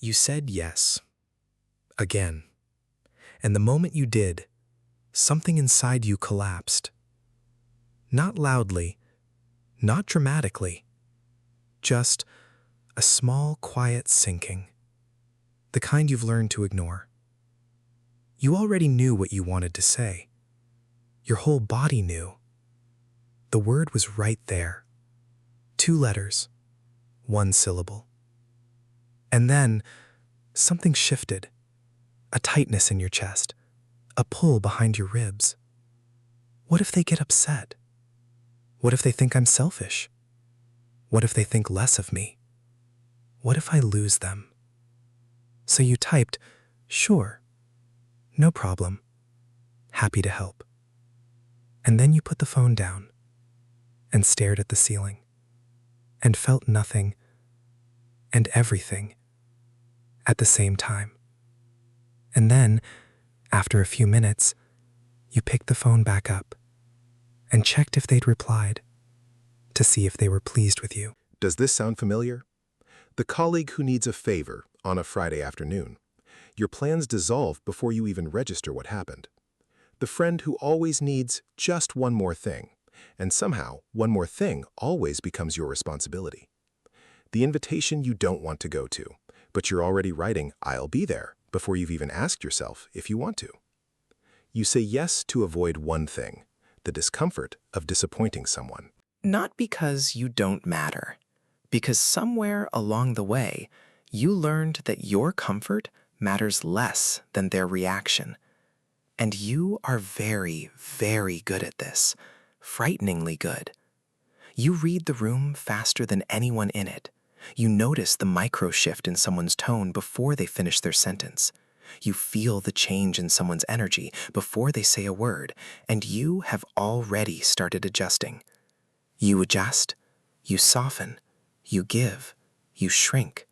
You said yes. Again. And the moment you did, something inside you collapsed. Not loudly, not dramatically, just a small, quiet sinking. The kind you've learned to ignore. You already knew what you wanted to say. Your whole body knew. The word was right there. 2 letters, 1 syllable. And then, something shifted. A tightness in your chest, a pull behind your ribs. What if they get upset? What if they think I'm selfish? What if they think less of me? What if I lose them? So you typed, sure, no problem, happy to help. And then you put the phone down and stared at the ceiling and felt nothing and everything at the same time. And then, after a few minutes, you picked the phone back up and checked if they'd replied to see if they were pleased with you. Does this sound familiar? The colleague who needs a favor on a Friday afternoon. Your plans dissolve before you even register what happened. The friend who always needs just one more thing, and somehow one more thing always becomes your responsibility. The invitation you don't want to go to, but you're already writing, "I'll be there," before you've even asked yourself if you want to. You say yes to avoid one thing, the discomfort of disappointing someone. Not because you don't matter, because somewhere along the way, you learned that your comfort matters less than their reaction. And you are very, very good at this, frighteningly good. You read the room faster than anyone in it. You notice the micro shift in someone's tone before they finish their sentence. You feel the change in someone's energy before they say a word, and you have already started adjusting. You adjust, you soften, you give, you shrink,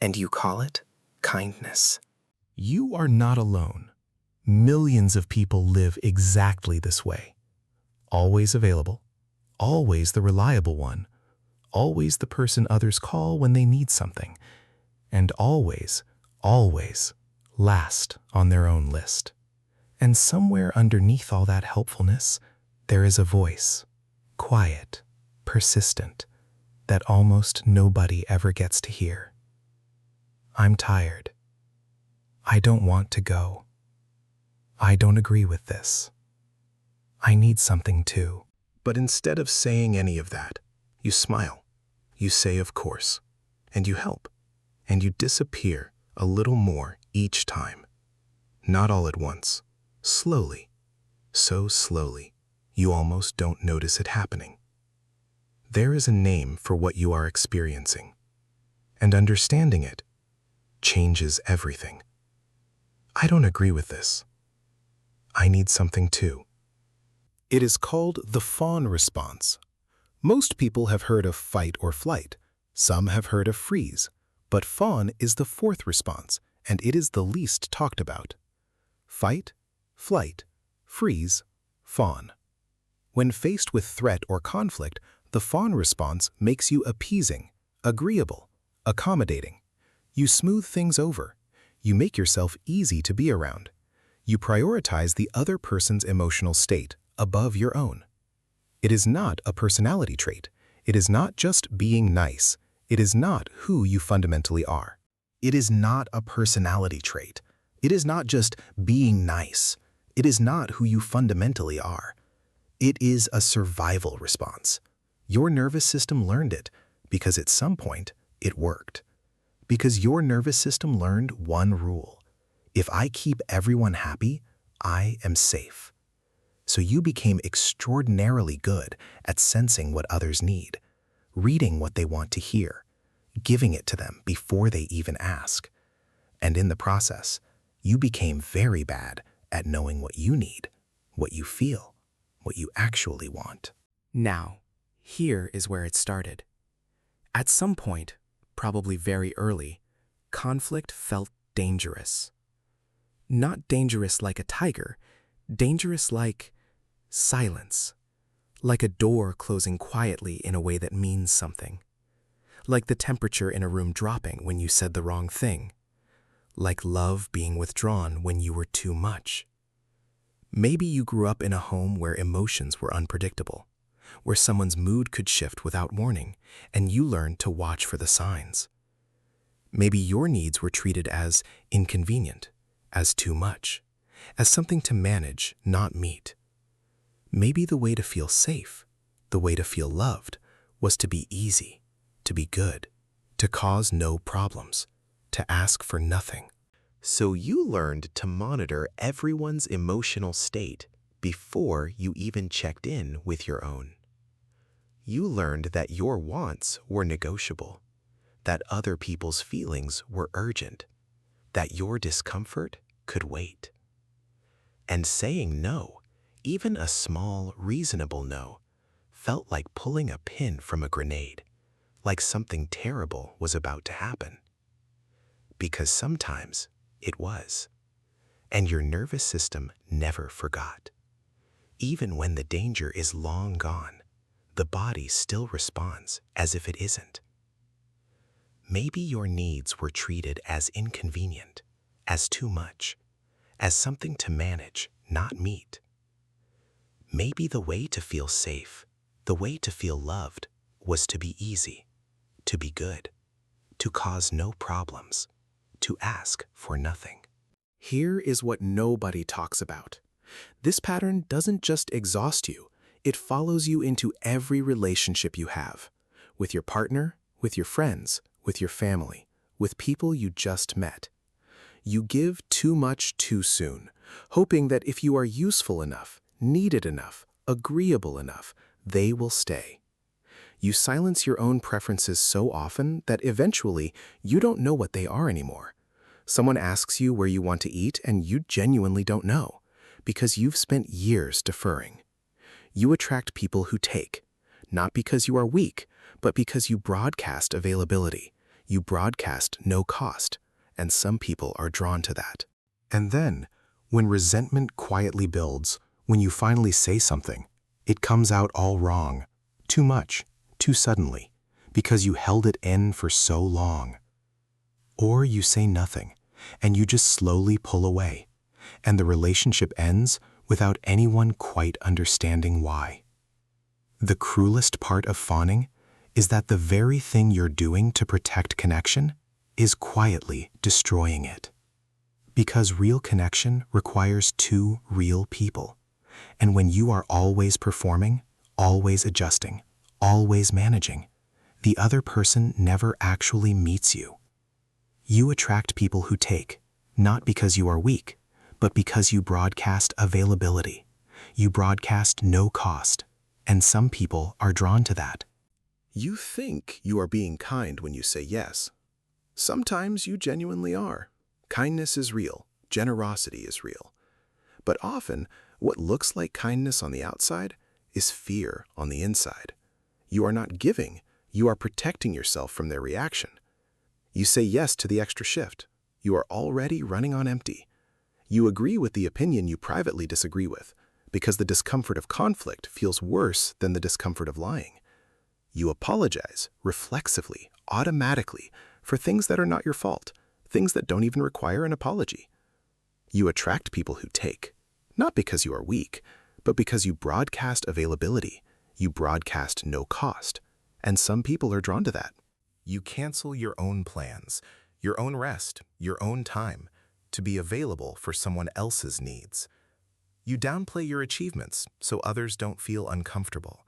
and you call it kindness. You are not alone. Millions of people live exactly this way. Always available, always the reliable one, always the person others call when they need something, and always, always last on their own list. And somewhere underneath all that helpfulness, there is a voice, quiet, persistent, that almost nobody ever gets to hear. I'm tired. I don't want to go. I don't agree with this. I need something too. But instead of saying any of that, you smile, you say of course, and you help, and you disappear a little more each time. Not all at once, slowly, so slowly, you almost don't notice it happening. There is a name for what you are experiencing, and understanding it changes everything. I don't agree with this. I need something too. It is called the fawn response. Most people have heard of fight or flight. Some have heard of freeze. But fawn is the 4th response, and it is the least talked about. Fight, flight, freeze, fawn. When faced with threat or conflict, the fawn response makes you appeasing, agreeable, accommodating. You smooth things over. You make yourself easy to be around. You prioritize the other person's emotional state above your own. It is not a personality trait. It is not just being nice. It is not who you fundamentally are. It is not a personality trait. It is not just being nice. It is not who you fundamentally are. It is a survival response. Your nervous system learned it because at some point it worked. Because your nervous system learned one rule. If I keep everyone happy, I am safe. So you became extraordinarily good at sensing what others need, reading what they want to hear, giving it to them before they even ask. And in the process, you became very bad at knowing what you need, what you feel, what you actually want. Now, here is where it started. At some point, probably very early, conflict felt dangerous. Not dangerous like a tiger, dangerous like silence. Like a door closing quietly in a way that means something. Like the temperature in a room dropping when you said the wrong thing. like love being withdrawn when you were too much. Maybe you grew up in a home where emotions were unpredictable, where someone's mood could shift without warning, and you learned to watch for the signs. Maybe your needs were treated as inconvenient, as too much, as something to manage, not meet. Maybe the way to feel safe, the way to feel loved, was to be easy, to be good, to cause no problems, to ask for nothing. So you learned to monitor everyone's emotional state before you even checked in with your own. You learned that your wants were negotiable, that other people's feelings were urgent, that your discomfort could wait. And saying no, even a small, reasonable no, felt like pulling a pin from a grenade, like something terrible was about to happen. Because sometimes it was. And your nervous system never forgot. Even when the danger is long gone, the body still responds as if it isn't. Maybe your needs were treated as inconvenient, as too much, as something to manage, not meet. Maybe the way to feel safe, the way to feel loved, was to be easy, to be good, to cause no problems, to ask for nothing. Here is what nobody talks about. This pattern doesn't just exhaust you, it follows you into every relationship you have. With your partner, with your friends, with your family, with people you just met. You give too much too soon, hoping that if you are useful enough, needed enough, agreeable enough, they will stay. You silence your own preferences so often that eventually you don't know what they are anymore. Someone asks you where you want to eat and you genuinely don't know, because you've spent years deferring. You attract people who take, not because you are weak, but because you broadcast availability. You broadcast no cost, and some people are drawn to that. And then, when resentment quietly builds, when you finally say something, it comes out all wrong, too much, too suddenly, because you held it in for so long. Or you say nothing, and you just slowly pull away, and the relationship ends without anyone quite understanding why. The cruelest part of fawning is that the very thing you're doing to protect connection is quietly destroying it. Because real connection requires two real people. And when you are always performing, always adjusting, always managing, the other person never actually meets you. You attract people who take, not because you are weak, but because you broadcast availability. You broadcast no cost, and some people are drawn to that. You think you are being kind when you say yes. Sometimes you genuinely are. Kindness is real. Generosity is real. But often, what looks like kindness on the outside is fear on the inside. You are not giving, you are protecting yourself from their reaction. You say yes to the extra shift. You are already running on empty. You agree with the opinion you privately disagree with, because the discomfort of conflict feels worse than the discomfort of lying. You apologize reflexively, automatically, for things that are not your fault, things that don't even require an apology. You attract people who take, not because you are weak, but because you broadcast availability, you broadcast no cost, and some people are drawn to that. You cancel your own plans, your own rest, your own time, to be available for someone else's needs. You downplay your achievements so others don't feel uncomfortable.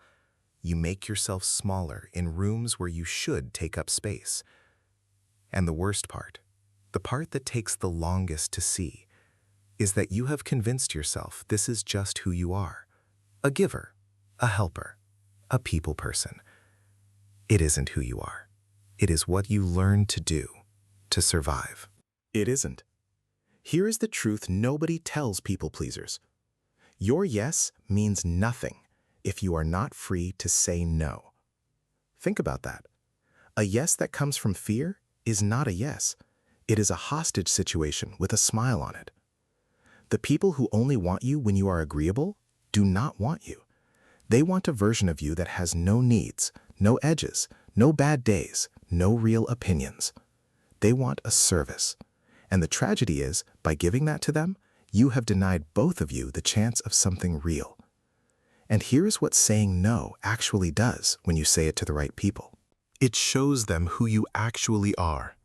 You make yourself smaller in rooms where you should take up space. And the worst part, the part that takes the longest to see, is that you have convinced yourself this is just who you are. A giver, a helper, a people person. It isn't who you are. It is what you learn to do, to survive. It isn't. Here is the truth nobody tells people pleasers. Your yes means nothing if you are not free to say no. Think about that. A yes that comes from fear is not a yes. It is a hostage situation with a smile on it. The people who only want you when you are agreeable do not want you. They want a version of you that has no needs, no edges, no bad days, no real opinions. They want a service. And the tragedy is, by giving that to them, you have denied both of you the chance of something real. And here's what saying no actually does when you say it to the right people. It shows them who you actually are.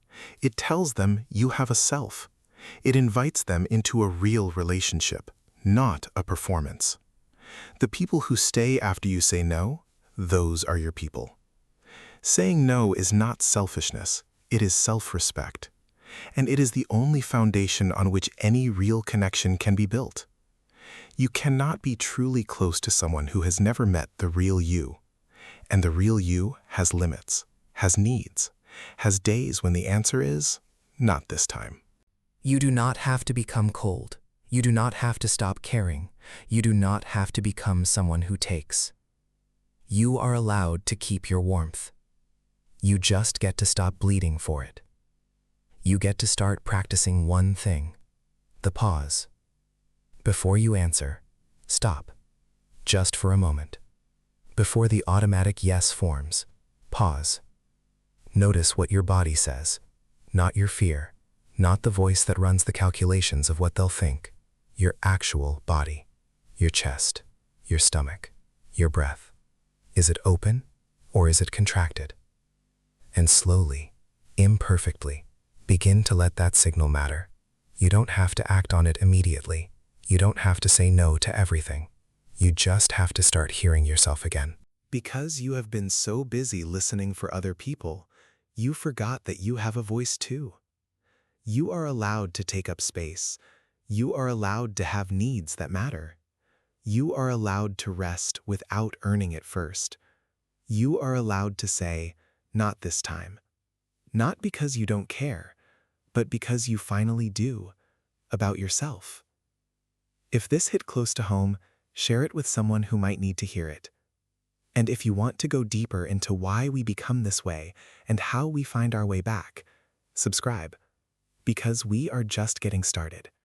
It tells them you have a self. It invites them into a real relationship, not a performance. The people who stay after you say no, those are your people. Saying no is not selfishness, it is self-respect. And it is the only foundation on which any real connection can be built. You cannot be truly close to someone who has never met the real you. And the real you has limits, has needs, has days when the answer is, not this time. You do not have to become cold. You do not have to stop caring. You do not have to become someone who takes. You are allowed to keep your warmth. You just get to stop bleeding for it. You get to start practicing one thing, the pause. Before you answer, stop, just for a moment. Before the automatic yes forms, pause. Notice what your body says, not your fear, not the voice that runs the calculations of what they'll think, your actual body, your chest, your stomach, your breath. Is it open or is it contracted? And slowly, imperfectly, begin to let that signal matter. You don't have to act on it immediately. You don't have to say no to everything. You just have to start hearing yourself again. Because you have been so busy listening for other people, you forgot that you have a voice too. You are allowed to take up space. You are allowed to have needs that matter. You are allowed to rest without earning it first. You are allowed to say, not this time. Not because you don't care, but because you finally do, about yourself. If this hit close to home, share it with someone who might need to hear it. And if you want to go deeper into why we become this way and how we find our way back, subscribe, because we are just getting started.